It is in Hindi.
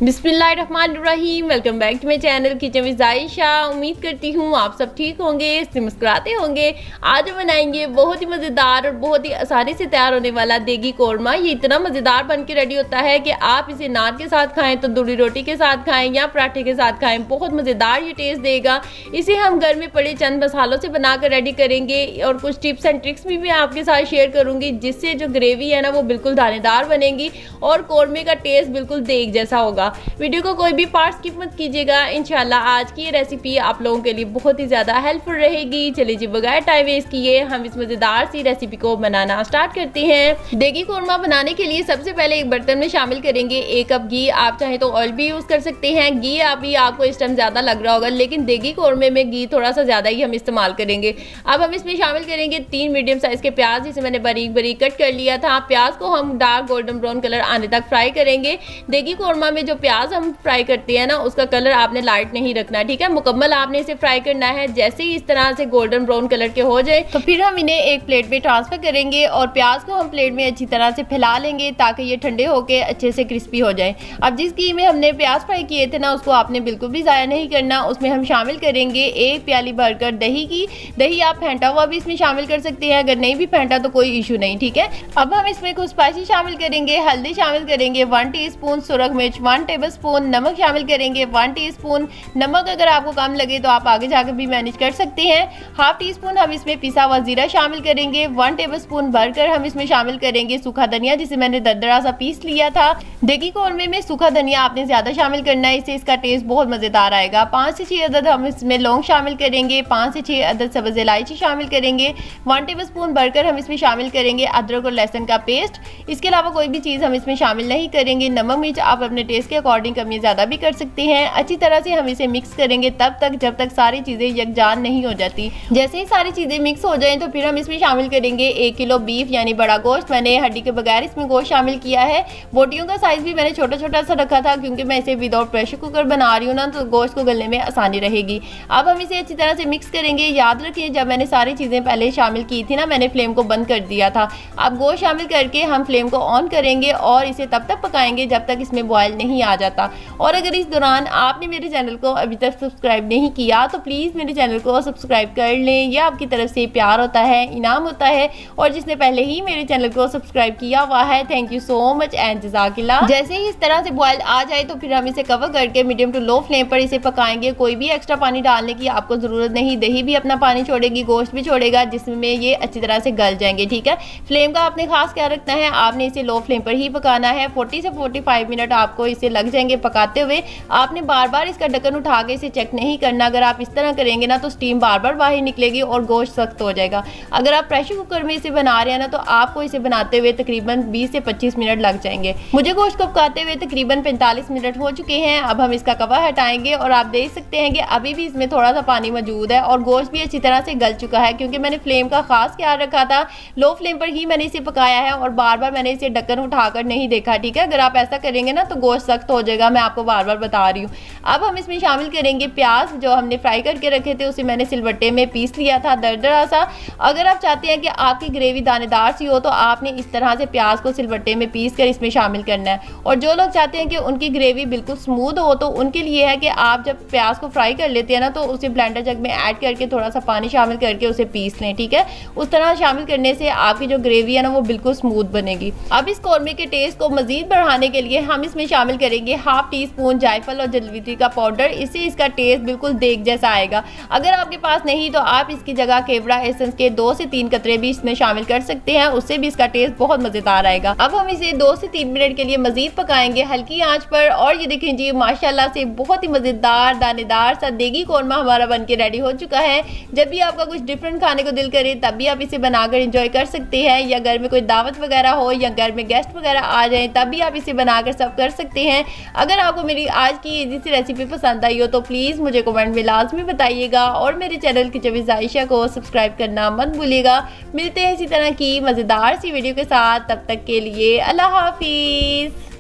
बिस्मिल्लाहिर्रहमानिर्रहीम। Welcome back to my channel kitchen with Ayesha. उम्मीद करती हूँ आप सब ठीक होंगे, इससे मुस्कुराते होंगे। आज हम बनाएंगे बहुत ही मज़ेदार और बहुत ही आसानी से तैयार होने वाला देगी कौरमा। ये इतना मज़ेदार बन के रेडी होता है कि आप इसे नान के साथ खाएं, तंदूरी रोटी के साथ खाएं या पराठे के साथ खाएं, बहुत मज़ेदार ये टेस्ट देगा। इसे हम घर में पड़े चंद मसालों से बनाकर रेडी करेंगे और कुछ टिप्स एंड ट्रिक्स भी मैं आपके साथ शेयर करूँगी, जिससे जो ग्रेवी है ना वो बिल्कुल दानेदार बनेगी और कौरमे का टेस्ट बिल्कुल देग जैसा होगा। वीडियो को कोई भी पार्ट स्किप मत कीजिएगा। इंशाल्लाह आज की ये रेसिपी आप लोगों के लिए बहुत ही ज़्यादा हेल्पफुल रहेगी। चलिए जी, बगैर टाइम वेस्ट किए हम इस मज़ेदार सी रेसिपी को बनाना स्टार्ट करते हैं। देगी कौरमा बनाने के लिए सबसे पहले एक बर्तन में शामिल करेंगे 1 कप घी। आप चाहे तो ऑयल भी यूज़ कर सकते हैं। घी अभी आपको इस टाइम ज़्यादा लग रहा होगा, लेकिन देगी कौरमे में घी थोड़ा सा ज़्यादा ही हम इस्तेमाल करेंगे। अब हम इसमें शामिल करेंगे 3 मीडियम साइज़ के प्याज, जिसे मैंने बारीक बारीक कट कर लिया था। प्याज को हम डार्क गोल्डन ब्राउन कलर आने तक फ्राई करेंगे। देगी कौरमा में जो प्याज हम फ्राई करते हैं ना, उसका कलर आपने लाइट नहीं रखना, ठीक है। मुकम्मल आपने इसे फ्राई करना है। जैसे ही इस तरह से गोल्डन ब्राउन कलर के हो जाए तो फिर हम इन्हें एक प्लेट में ट्रांसफर करेंगे और प्याज को हम प्लेट में अच्छी तरह से फैला लेंगे ताकि ये ठंडे होके अच्छे से क्रिस्पी हो जाए। अब जिस घी में हमने प्याज फ्राई किए थे ना, उसको आपने बिल्कुल भी ज़ाया नहीं करना। उसमें हम शामिल करेंगे 1 प्याली भरकर दही की। दही आप फेंटा हुआ भी इसमें शामिल कर सकते हैं, अगर नहीं भी फेंटा तो कोई इशू नहीं, ठीक है। अब हम इसमें कुछ स्पाइसी शामिल करेंगे। हल्दी शामिल करेंगे 1 टीस्पून, सुरख मिर्च 1 टेबलस्पून, नमक शामिल करेंगे 1 टीस्पून। नमक अगर आपको कम लगे तो आप आगे जाकर भी मैनेज कर सकते हैं। हाफ टी स्पून हम इसमें पिसा हुआ जीरा शामिल करेंगे। 1 टेबलस्पून भरकर हम इसमें शामिल करेंगे सूखा धनिया, जिसे मैंने दरदरा सा पीस लिया था। देगी कौरमे में सूखा धनिया आपने ज्यादा शामिल करना है, इससे इसका टेस्ट बहुत मजेदार आएगा। 5 से 6 अदद हम इसमें लौंग शामिल करेंगे। 5 से 6 अदद सब्ज इलायची शामिल करेंगे। 1 टेबलस्पून भरकर हम इसमें शामिल करेंगे अदरक और लहसुन का पेस्ट। इसके अलावा कोई भी चीज़ हम इसमें शामिल नहीं करेंगे। नमक मिर्च आप अपने टेस्ट के अकॉर्डिंग कमी ज़्यादा भी कर सकते हैं। अच्छी तरह से हम इसे मिक्स करेंगे तब तक जब तक सारी चीज़ें यकजान नहीं हो जाती। जैसे ही सारी चीज़ें मिक्स हो जाएं तो फिर हम इसमें शामिल करेंगे 1 किलो बीफ यानी बड़ा गोश्त। मैंने हड्डी के बगैर इसमें गोश्त शामिल किया है। बोटियों का साइज़ भी मैंने छोटा छोटा सा रखा था, क्योंकि मैं इसे विदाउट प्रेशर कुकर बना रही हूँ ना, तो गोश्त को गलने में आसानी रहेगी। अब हम इसे अच्छी तरह से मिक्स करेंगे। याद रखिए, जब मैंने सारी चीज़ें पहले शामिल की थी ना, मैंने फ्लेम को बंद कर दिया था। अब गोश्त शामिल करके हम फ्लेम को ऑन करेंगे और इसे तब तक पकाएंगे जब तक इसमें बॉयल नहीं आ जाता। और अगर इस दौरान आपने मेरे चैनल को अभी तक सब्सक्राइब नहीं किया तो प्लीज़ मेरे चैनल को सब्सक्राइब कर लें। यह आपकी तरफ से प्यार होता है, इनाम होता है। और जिसने पहले ही मेरे चैनल को सब्सक्राइब किया हुआ है, thank you so much and जज़ाकिल्लाह। जैसे ही इस तरह से बॉयल आ जाए तो फिर हम इसे कवर करके मीडियम टू लो फ्लेम पर इसे पकाएंगे। कोई भी एक्स्ट्रा पानी डालने की आपको ज़रूरत नहीं। दही भी अपना पानी छोड़ेगी, गोश्त भी छोड़ेगा, जिसमें ये अच्छी तरह से गल जाएंगे, ठीक है। फ्लेम का आपने खास क्या रखना है, आपने इसे लो फ्लेम पर ही पकाना है। 40 से 45 मिनट आपको इसे लग जाएंगे पकाते हुए। आपने बार बार इसका ढक्कन उठा के इसे चेक नहीं करना। अगर आप इस तरह करेंगे ना तो स्टीम बार बार बाहर निकलेगी और गोश्त सख्त हो जाएगा। अगर आप प्रेशर कुकर में इसे बना रहे हैं ना, तो आपको इसे बनाते हुए तकरीबन 20 से 25 मिनट लग जाएंगे। मुझे गोश्त को पकाते हुए तकरीबन 45 मिनट हो चुके हैं। अब हम इसका कवर हटाएंगे और आप देख सकते हैं कि अभी भी इसमें थोड़ा सा पानी मौजूद है और गोश्त भी अच्छी तरह से गल चुका है, क्योंकि मैंने फ्लेम का खास ख्याल रखा था। लो फ्लेम पर ही मैंने इसे पकाया है और बार बार मैंने इसे ढक्कन उठाकर नहीं देखा, ठीक है। अगर आप ऐसा करेंगे ना तो गोश्त सख्त हो जाएगा, मैं आपको बार बार बता रही हूँ। अब हम इसमें शामिल करेंगे प्याज, जो हमने फ्राई करके रखे थे, उसे मैंने सिलबट्टे में पीस लिया था दरदरा सा। अगर आप चाहते हैं कि आपकी ग्रेवी दानेदार सी हो तो आपने इस तरह से प्याज को सिलबट्टे में पीस कर इसमें शामिल करना है। और जो लोग चाहते हैं कि उनकी ग्रेवी बिल्कुल स्मूथ हो, तो उनके लिए है कि आप जब प्याज को फ्राई कर लेते हैं ना, तो उसे ब्लेंडर जग में ऐड करके थोड़ा सा पानी शामिल करके उसे पीस लें, ठीक है। उस तरह शामिल करने से आपकी जो ग्रेवी है ना वो बिल्कुल स्मूथ बनेगी। अब इस कौरमे के टेस्ट को मजीद बढ़ाने के लिए हम इसमें शामिल करेंगे हाफ टी स्पून जायफल और जलवित्री का पाउडर। इससे इसका टेस्ट बिल्कुल देग जैसा आएगा। अगर आपके पास नहीं तो आप इसकी जगह केवड़ा एसेंस के 2 से 3 कतरे भी इसमें शामिल कर सकते हैं, उससे भी इसका टेस्ट बहुत मजेदार आएगा। अब हम इसे 2 से 3 मिनट के लिए मजीद पकाएंगे हल्की आंच पर। और ये देखें जी, माशाल्लाह से बहुत ही मजेदार दानेदार सा देगी कौरमा हमारा बनके रेडी हो चुका है। जब भी आपका कुछ डिफरेंट खाने को दिल करे तब भी आप इसे बनाकर एंजॉय कर सकते हैं, या घर में कोई दावत वगैरह हो या घर में गेस्ट वगैरह आ जाए तब भी आप इसे बनाकर सर्व कर सकते हैं। अगर आपको मेरी आज की इजी सी रेसिपी पसंद आई हो तो प्लीज़ मुझे कमेंट में लाजमी बताइएगा और मेरे चैनल किचन विद आयशा को सब्सक्राइब करना मत भूलिएगा। मिलते हैं इसी तरह की मज़ेदार सी वीडियो के साथ, तब तक के लिए अल्लाह हाफिज़।